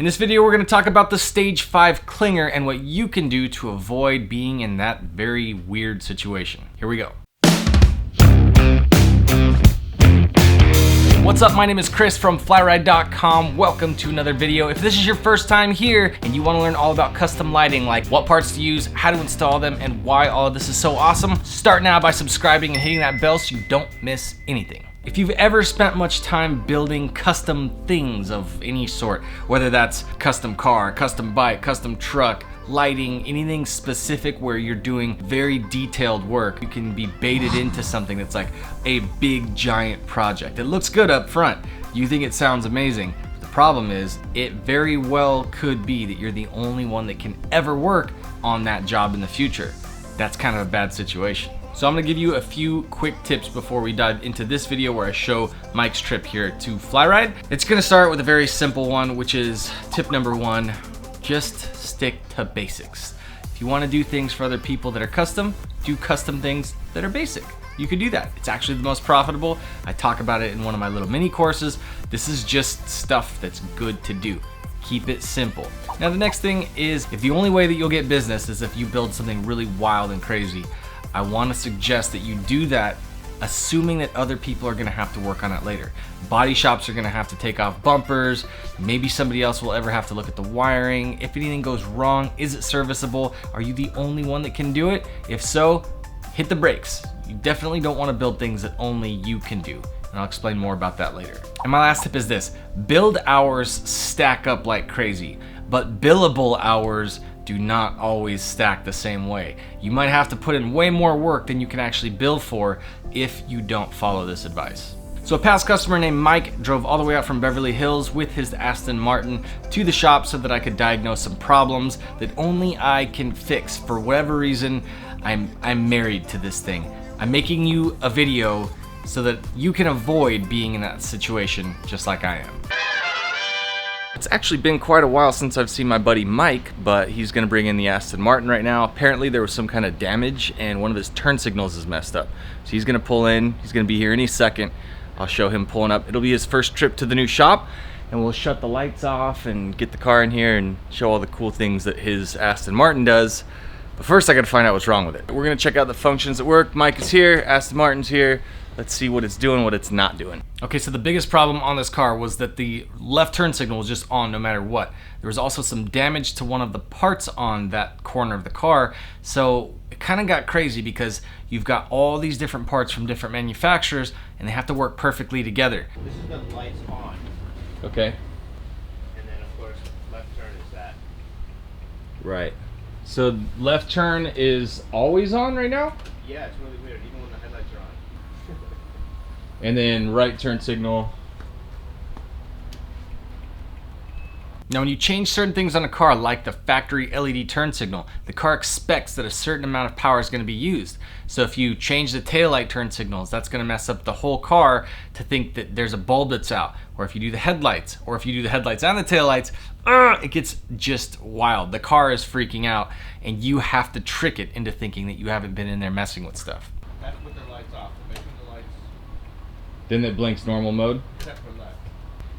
In this video, we're going to talk about the Stage 5 clinger and what you can do to avoid being in that very weird situation. Here we go. What's up? My name is Chris from FlyRyde.com. Welcome to another video. If this is your first time here and you want to learn all about custom lighting, like what parts to use, how to install them, and why all of this is so awesome, start now by subscribing and hitting that bell so you don't miss anything. If you've ever spent much time building custom things of any sort, whether that's custom car, custom bike, custom truck, lighting, anything specific where you're doing very detailed work, you can be baited into something that's like a big giant project. It looks good up front. You think it sounds amazing. The problem is it very well could be that you're the only one that can ever work on that job in the future. That's kind of a bad situation. So I'm gonna give you a few quick tips before we dive into this video where I show Mike's trip here to FlyRyde. It's gonna start with a very simple one, which is tip number one, just stick to basics. If you wanna do things for other people that are custom, do custom things that are basic. You can do that. It's actually the most profitable. I talk about it in one of my little mini courses. This is just stuff that's good to do. Keep it simple. Now the next thing is, if the only way that you'll get business is if you build something really wild and crazy, I want to suggest that you do that assuming that other people are going to have to work on it later. Body shops are going to have to take off bumpers. Maybe somebody else will ever have to look at the wiring. If anything goes wrong, is it serviceable? Are you the only one that can do it? If so, hit the brakes. You definitely don't want to build things that only you can do. And I'll explain more about that later. And my last tip is this: build hours stack up like crazy, but billable hours do not always stack the same way. You might have to put in way more work than you can actually bill for if you don't follow this advice. So a past customer named Mike drove all the way out from Beverly Hills with his Aston Martin to the shop so that I could diagnose some problems that only I can fix. For whatever reason, I'm married to this thing. I'm making you a video so that you can avoid being in that situation just like I am. It's actually been quite a while since I've seen my buddy Mike, but he's gonna bring in the Aston Martin right now. Apparently there was some kind of damage and one of his turn signals is messed up. So he's gonna pull in, he's gonna be here any second. I'll show him pulling up. It'll be his first trip to the new shop, and we'll shut the lights off and get the car in here and show all the cool things that his Aston Martin does. But first I gotta find out what's wrong with it. We're gonna check out the functions that work. Mike is here, Aston Martin's here. Let's see what it's doing, what it's not doing. Okay, so the biggest problem on this car was that the left turn signal was just on no matter what. There was also some damage to one of the parts on that corner of the car. So it kind of got crazy because you've got all these different parts from different manufacturers and they have to work perfectly together. This is the lights on. Okay. And then of course, left turn is that. Right. So left turn is always on right now? Yeah, it's really weird, even when the headlights are on. And then right turn signal. Now when you change certain things on a car, like the factory LED turn signal, the car expects that a certain amount of power is going to be used. So if you change the taillight turn signals, that's going to mess up the whole car to think that there's a bulb that's out. Or if you do the headlights, or if you do the headlights and the taillights, it gets just wild. The car is freaking out and you have to trick it into thinking that you haven't been in there messing with stuff. That's with the lights off. So make sure the lights, Then it blinks normal mode? except for left.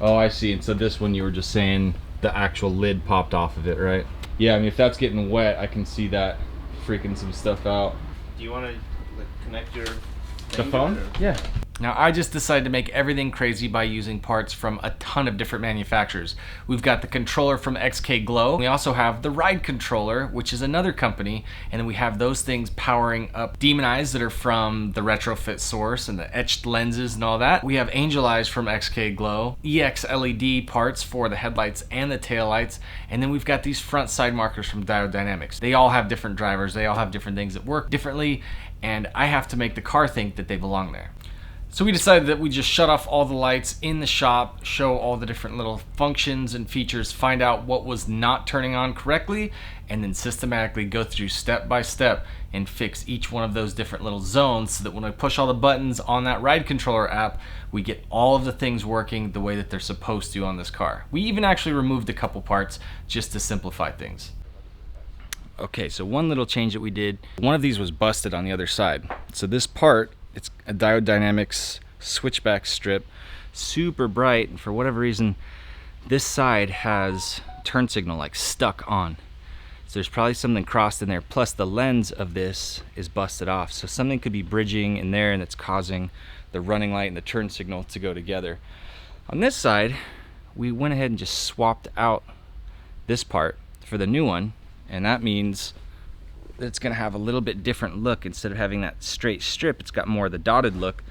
Oh, I see. And so this one you were just saying the actual lid popped off of it, right? Yeah, I mean, if that's getting wet, I can see that freaking some stuff out. Do you want to like connect your The phone? or? Yeah. Now I just decided to make everything crazy by using parts from a ton of different manufacturers. We've got the controller from XK Glow. We also have the Ride controller, which is another company. And then we have those things powering up Demon Eyes that are from the Retrofit Source and the etched lenses and all that. We have Angel Eyes from XK Glow, EX LED parts for the headlights and the taillights. And then we've got these front side markers from Diode Dynamics. They all have different drivers. They all have different things that work differently. And I have to make the car think that they belong there. So we decided that we just shut off all the lights in the shop, show all the different little functions and features, find out what was not turning on correctly, and then systematically go through step by step and fix each one of those different little zones so that when I push all the buttons on that Ride controller app, we get all of the things working the way that they're supposed to on this car. We even actually removed a couple parts just to simplify things. Okay, so one little change that we did, one of these was busted on the other side. So this part, it's a Diode Dynamics switchback strip, super bright, and for whatever reason this side has turn signal like stuck on. So there's probably something crossed in there. Plus the lens of this is busted off. So something could be bridging in there and it's causing the running light and the turn signal to go together. On this side, we went ahead and just swapped out this part for the new one. And that means that it's gonna have a little bit different look. Instead of having that straight strip, it's got more of the dotted look,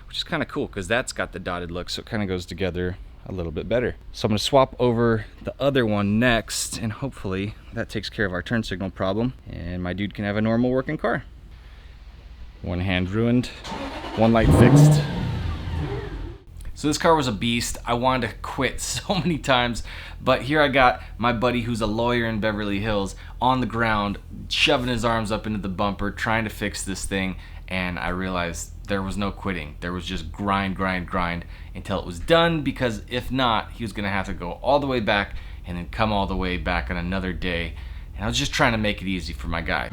which is kind of cool because that's got the dotted look. So it kind of goes together a little bit better. So I'm gonna swap over the other one next, and hopefully that takes care of our turn signal problem and my dude can have a normal working car. One hand ruined, one light fixed. So this car was a beast. I wanted to quit so many times, but here I got my buddy who's a lawyer in Beverly Hills on the ground, shoving his arms up into the bumper, trying to fix this thing, and I realized there was no quitting. There was just grind, grind, grind until it was done, because if not, he was gonna have to go all the way back and then come all the way back on another day. And I was just trying to make it easy for my guy.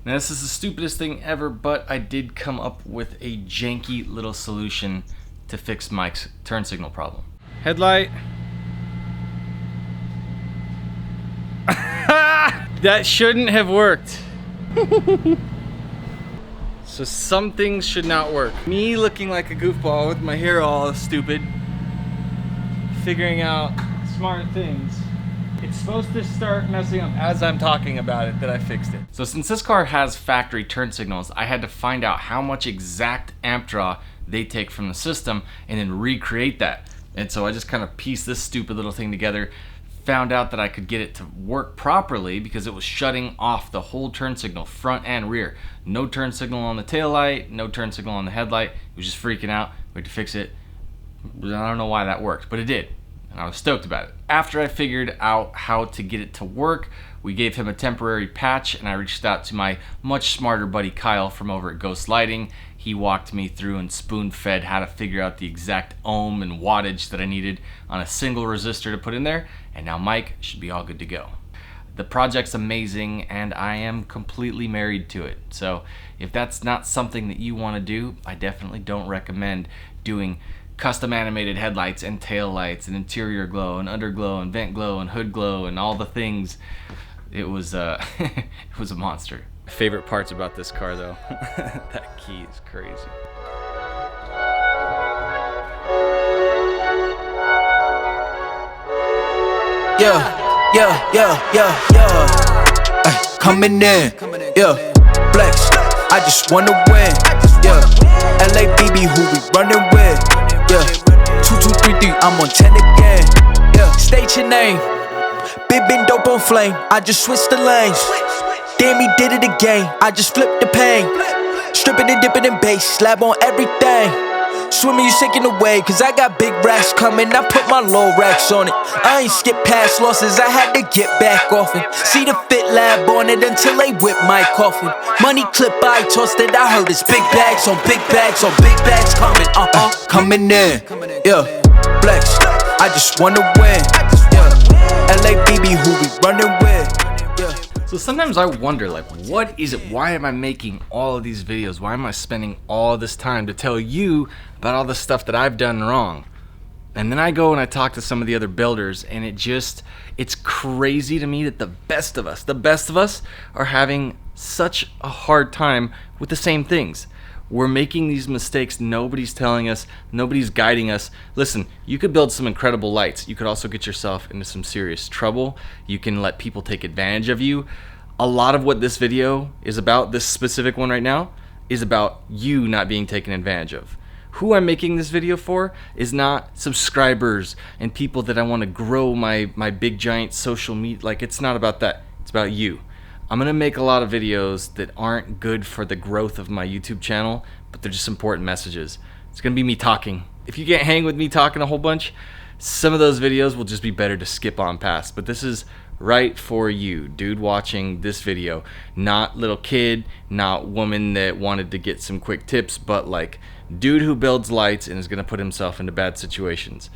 Now this is the stupidest thing ever, but I did come up with a janky little solution to fix Mike's turn signal problem. Headlight. That shouldn't have worked. So some things should not work. Me looking like a goofball with my hair all stupid, figuring out smart things. It's supposed to start messing up as I'm talking about it that I fixed it. So since this car has factory turn signals, I had to find out how much exact amp draw they take from the system and then recreate that. And so I just kind of pieced this stupid little thing together, found out that I could get it to work properly because it was shutting off the whole turn signal, front and rear. No turn signal on the tail light, no turn signal on the headlight. It was just freaking out. We had to fix it. I don't know why that worked, but it did. And I was stoked about it. After I figured out how to get it to work, we gave him a temporary patch, and I reached out to my much smarter buddy Kyle from over at Ghost Lighting. He walked me through and spoon-fed how to figure out the exact ohm and wattage that I needed on a single resistor to put in there, and now Mike should be all good to go. The project's amazing, and I am completely married to it. So if that's not something that you want to do, I definitely don't recommend doing custom animated headlights and tail lights and interior glow and underglow and vent glow and hood glow and all the things. It was it was a monster. Favorite parts about this car though, that key is crazy. Coming in, flex. I just wanna win, LABB, who we running with, 2233, I'm on 10 again, state your name, been dope on flame, I just switched the lanes, damn he did it again, I just flipped the pain, stripping and dipping in bass, slab on everything, swimming you sinking away, cause I got big racks coming, I put my low racks on it, I ain't skip past losses, I had to get back off it, see the fit lab on it until they whip my coffin, money clip I tossed it, I heard it's big bags on big bags on big bags coming, coming in, flex, I just wanna win, LABB, who we running with, So sometimes I wonder, like, what is it? Why am I making all of these videos? Why am I spending all this time to tell you about all the stuff that I've done wrong? And then I go and I talk to some of the other builders, and it's crazy to me that the best of us are having such a hard time with the same things. We're making these mistakes, nobody's telling us, nobody's guiding us. Listen, you could build some incredible lights. You could also get yourself into some serious trouble. You can let people take advantage of you. A lot of what this video is about, this specific one right now, is about you not being taken advantage of. Who I'm making this video for is not subscribers and people that I want to grow my big giant social media. Like, it's not about that. It's about you. I'm gonna make a lot of videos that aren't good for the growth of my YouTube channel, but they're just important messages. It's gonna be me talking. If you can't hang with me talking a whole bunch, some of those videos will just be better to skip on past. But this is right for you, dude watching this video. Not little kid, not woman that wanted to get some quick tips, but like dude who builds lights and is gonna put himself into bad situations.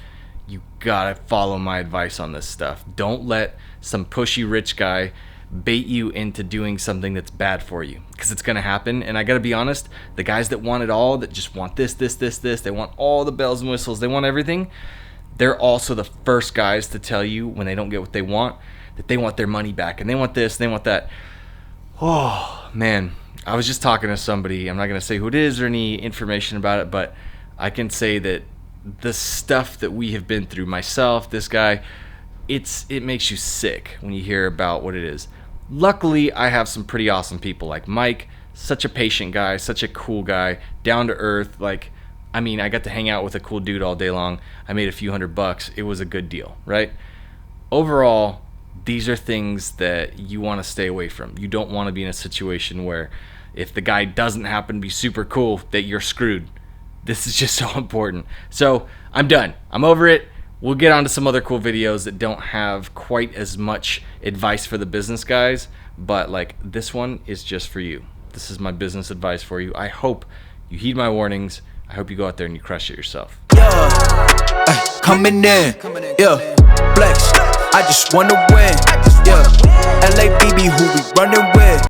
You gotta follow my advice on this stuff. Don't let some pushy rich guy bait you into doing something that's bad for you, because it's gonna happen. And I gotta be honest, the guys that want it all, that just want this, they want all the bells and whistles, they want everything, they're also the first guys to tell you when they don't get what they want, that they want their money back, and they want this, and they want that. Oh man, I was just talking to somebody, I'm not gonna say who it is or any information about it, but I can say that the stuff that we have been through, myself, this guy, it makes you sick when you hear about what it is. Luckily, I have some pretty awesome people like Mike, such a patient guy, such a cool guy, down to earth. Like, I mean, I got to hang out with a cool dude all day long. I made a few $100. It was a good deal, right? Overall, these are things that you want to stay away from. You don't want to be in a situation where if the guy doesn't happen to be super cool, that you're screwed. This is just so important. So I'm done. I'm over it. We'll get on to some other cool videos that don't have quite as much advice for the business guys, but like this one is just for you. This is my business advice for you. I hope you heed my warnings. I hope you go out there and you crush it yourself. Yeah, coming in, yeah, flex. I just wanna win, yeah.